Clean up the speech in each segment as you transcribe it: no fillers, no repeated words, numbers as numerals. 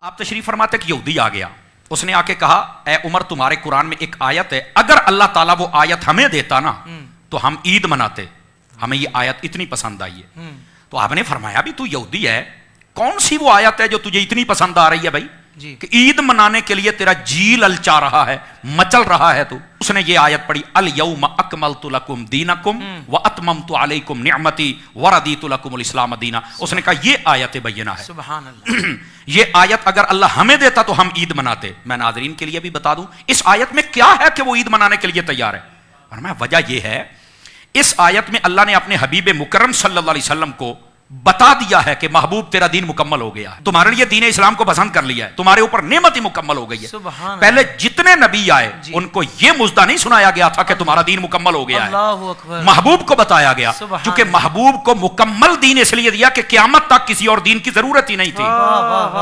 آپ تشریف فرماتے کہ یہودی آ گیا, اس نے آ کے کہا اے عمر تمہارے قرآن میں ایک آیت ہے, اگر اللہ تعالیٰ وہ آیت ہمیں دیتا نا تو ہم عید مناتے, ہمیں یہ آیت اتنی پسند آئی ہے. تو آپ نے فرمایا بھی تو یہودی ہے, کون سی وہ آیت ہے جو تجھے اتنی پسند آ رہی ہے بھائی کہ عید منانے کے لیے تیرا جی للچا رہا ہے, مچل رہا ہے تو. اس نے یہ آیت پڑھی الیوم اکملت لکم دینکم واتممت علیکم نعمتی ورضیت لکم الاسلام دینا. اس نے کہا یہ آیت بینہ ہے, سبحان اللہ. یہ آیت اگر اللہ ہمیں دیتا تو ہم عید مناتے. میں ناظرین کے لیے بھی بتا دوں اس آیت میں کیا ہے کہ وہ عید منانے کے لیے تیار ہے. اور میں وجہ یہ ہے, اس آیت میں اللہ نے اپنے حبیب مکرم صلی اللہ علیہ وسلم کو بتا دیا ہے کہ محبوب تیرا دین مکمل ہو گیا ہے, تمہارے لیے دین اسلام کو پسند کر لیا ہے, تمہارے اوپر نعمت ہی مکمل ہو گئی ہے. پہلے جتنے نبی آئے ان کو یہ مژدہ نہیں سنایا گیا تھا کہ تمہارا دین مکمل ہو گیا ہے, محبوب کو بتایا گیا, چونکہ محبوب کو مکمل دین اس لیے دیا کہ قیامت تک کسی اور دین کی ضرورت ہی نہیں تھی.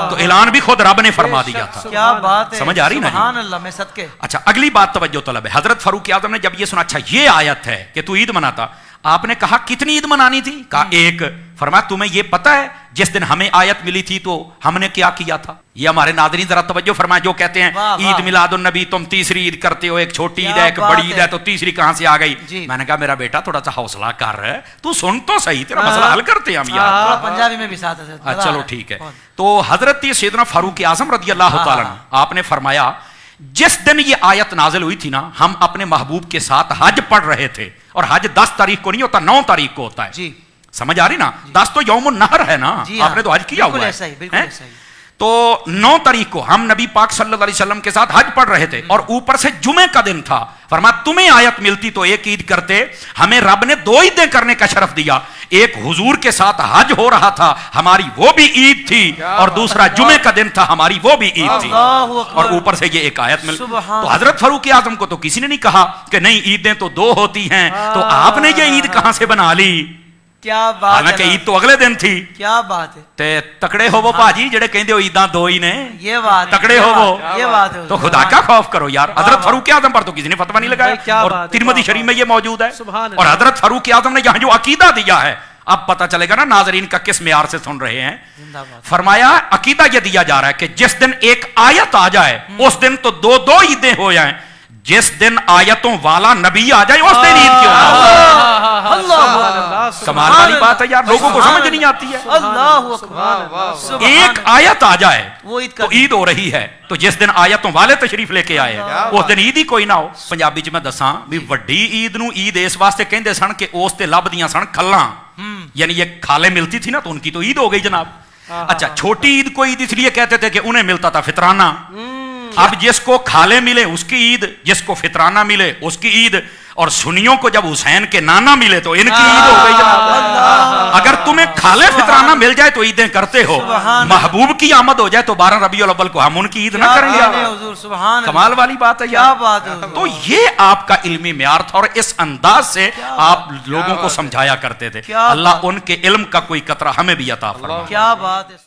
تو اعلان بھی خود رب نے فرما دیا تھا. کیا بات ہے, سمجھ آ رہی نا؟ سبحان اللہ. میں صدقے. اچھا اگلی بات توجہ طلب ہے. حضرت فاروق اعظم نے جب یہ سنا اچھا یہ آیت ہے کہ تو عید مناتا, آپ نے کہا کتنی عید منانی تھی؟ کہا ایک. فرمایا تمہیں یہ پتہ ہے جس دن ہمیں آیت ملی تھی تو ہم نے کیا کیا تھا؟ یہ ہمارے ناظرین ذرا توجہ فرمائیں جو کہتے ہیں عید میلاد النبی تم تیسری عید کرتے ہو, ایک چھوٹی عید ہے ایک بڑی عید ہے تو تیسری کہاں سے آ گئی؟ میں نے کہا میرا بیٹا تھوڑا سا حوصلہ کر رہا ہے, تو سن تو صحیح, تیرا مسئلہ حل کرتے ہیں ہم یار. پنجابی میں بھی ساتھ ہے. چلو ٹھیک ہے. تو حضرت سیدنا فاروق اعظم رضی اللہ تعالیٰ عنہ آپ نے فرمایا جس دن یہ آیت نازل ہوئی تھی نا, ہم اپنے محبوب کے ساتھ حج پڑھ رہے تھے, اور حج 10 تاریخ کو نہیں ہوتا, 9 تاریخ کو ہوتا ہے. سمجھ آ رہی نا؟ 10 تو یوم النحر ہے نا, آپ نے تو حج کیا ہوا ہے. تو 9 تاریخ کو ہم نبی پاک صلی اللہ علیہ وسلم کے ساتھ حج پڑھ رہے تھے, اور اوپر سے جمعے کا دن تھا. فرمایا تمہیں آیت ملتی تو ایک عید کرتے, ہمیں رب نے 2 عیدیں کرنے کا شرف دیا. ایک حضور کے ساتھ حج ہو رہا تھا, ہماری وہ بھی عید تھی, اور دوسرا جمعے کا دن تھا, ہماری وہ بھی عید تھی, اور اوپر سے یہ ایک آیت مل. تو حضرت فاروق اعظم کو تو کسی نے نہیں کہا کہ نہیں عیدیں تو 2 ہوتی ہیں, تو آپ نے یہ عید کہاں سے بنا لی؟ کیا بات, حالانکہ عید تو اگلے دن تھی. کیا بات ہے. تے تکڑے ہو وہ باجی جڑے کہندے ہو عیداں 2 ہی نے, یہ بات تکڑے ہو وہ, یہ بات ہے. تو خدا کا خوف کرو یار. حضرت فاروق اعظم پر تو کسی نے فتویٰ نہیں لگایا, اور ترمذی شریف میں یہ موجود ہے. اور حضرت فاروق اعظم نے یہاں جو عقیدہ دیا ہے, اب پتہ چلے گا نا ناظرین کا کس معیار سے سن رہے ہیں. فرمایا عقیدہ یہ دیا جا رہا ہے کہ جس دن ایک آیت آ جائے اس دن تو 2 عیدیں ہو جائیں, جس دن آیتوں والا نبی آ جائے اس دن عید کیوں نہ ہو. کمال والی بات ہے یار, لوگوں کو سمجھ نہیں آتی ہے. ایک آیت آ جائے تو عید ہو رہی ہے, تو جس دن آیتوں والے تشریف لے کے آئے اس دن عید ہی کوئی نہ ہو. پنجابی چ میں دساں بھی وڈی عید نو عید اس واسطے کہندے سن کہ اس تے لبدیاں سن کھلاں, یعنی یہ کھالے ملتی تھی نا تو ان کی تو عید ہو گئی جناب. اچھا چھوٹی عید کو عید اس لیے کہتے تھے کہ انہیں ملتا تھا فطرانہ. اب جس کو کھالے ملے اس کی عید, جس کو فطرانہ ملے اس کی عید, اور سنیوں کو جب حسین کے نانا ملے تو ان کی عید ہو گئی جناب. اگر تمہیں کھالے فطرانہ مل جائے تو عیدیں کرتے ہو, محبوب کی آمد ہو جائے تو 12 ربیع الاول کو ہم ان کی عید نہ کریں گے. کمال والی بات ہے یار. تو یہ آپ کا علمی معیار تھا, اور اس انداز سے آپ لوگوں کو سمجھایا کرتے تھے. اللہ ان کے علم کا کوئی قطرہ ہمیں بھی عطا فرمائے. کیا بات ہے.